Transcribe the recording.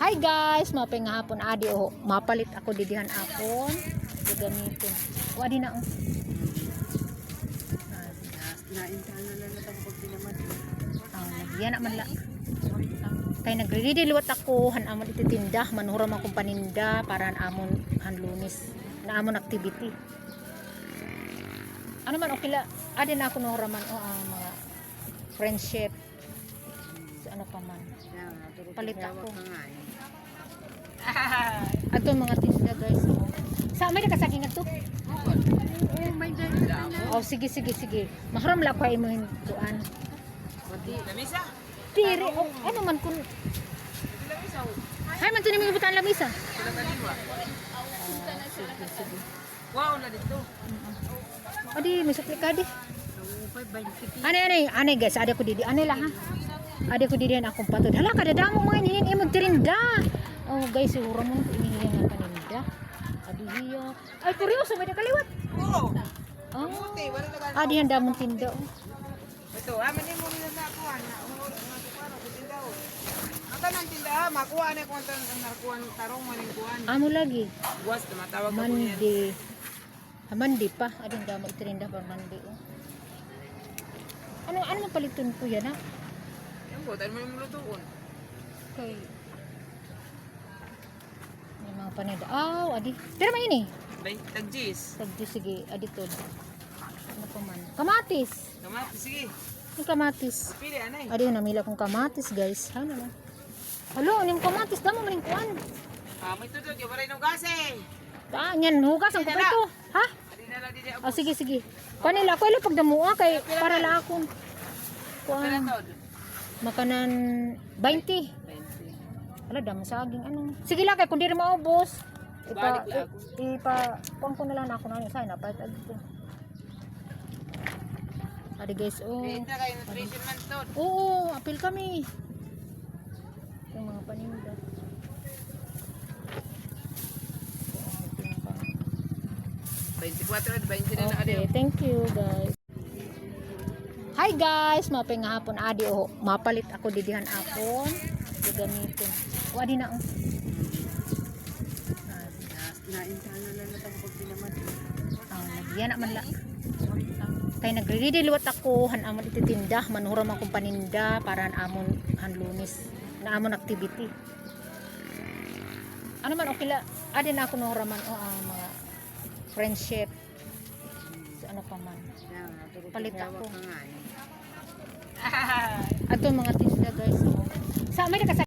Hi guys, mapay nga hapon adi o mapalit ako didihan apon. Gagamitin. O adi na o. Yan man la. Kay nagre-ready ako han amon ititinda, manura man kong paninda para amon han Lunes na amon activity. Ano man okay la. Adi na ako nura man o mga friendship. So, ano pa man. Palit ako. Ato mga tinda guys. Sa may nakasaging ato. Oh my God. Oh sige. Mahram la pa imo hintuan. Lamisa? Tiri oh ano man kun. Lamisa. Hay man tuni mi butan lamisa. Sila kaliwa. Sige. Wow na dito. Adi misukli ka di. Ang Ane guys, ada ko didi. Ane lah ha. Ada ko didi akong patod. Hala kada damo mga inihin imong tirinda. Oh guys, siguro mo inihin nga paninda. Adi hiya. Ay kuryoso may nakaliwat. Oo. Oh. Buti, wala na ba? Adi handa mong tinda. Ito, amin mo nila nakuha na. Ano, tinda o. Ang tanang tinda, makuha na kung ang nakuha ng tarong maningkuhan. Amo lagi. Buwas, tumatawag ako niyan. Mandi. Mandi pa. Adi handa mo itirinda pa mandi. Oh. Ano mo paliton ko yan ha? Yan po, tayo mo yung lutuon. Okay. May mga paninda. Oh, adi. Pero may ini. Bay, tagjis. Sagdi sige, adi to. Ano pa man? Kamatis. Kamati, sige. Yung kamatis. Pili, anay. Adi namila kong kamatis, guys. Ano na? Halo, yung kamatis damo maning kuan. May tutog, yung maray ng gase. Yan, hugas ang ko ito. Ha? Adi na lang din yung Oh, sige. Kanila ko ila pagdamua kay para la akong kuan. Makanan 20. 20. Ala damo saging ano. Sige lang kay kun diri maubos. Balik lang ako. Kuan ko na lang ako na sa na pa ito. Adi guys, oh. Kita kayo, nutrition man to. Oo, apil kami. Yung mga paninda. 24 at 20 na Okay, thank you guys. Hi guys, mapay nga hapon adi o mapalit ako didihan apon. Gagamitin. O adi na o. Naintahan na lang natin pag pinaman. Yan man la. Kay nagre-ready ako han amon ititinda, manura man kong paninda para amon han Lunes na amon activity. Ano man okay la. Adi na ako nura man o mga friendship. So, ano pa man. Palit ako. Ato mga tinda guys. Sa may nakasaging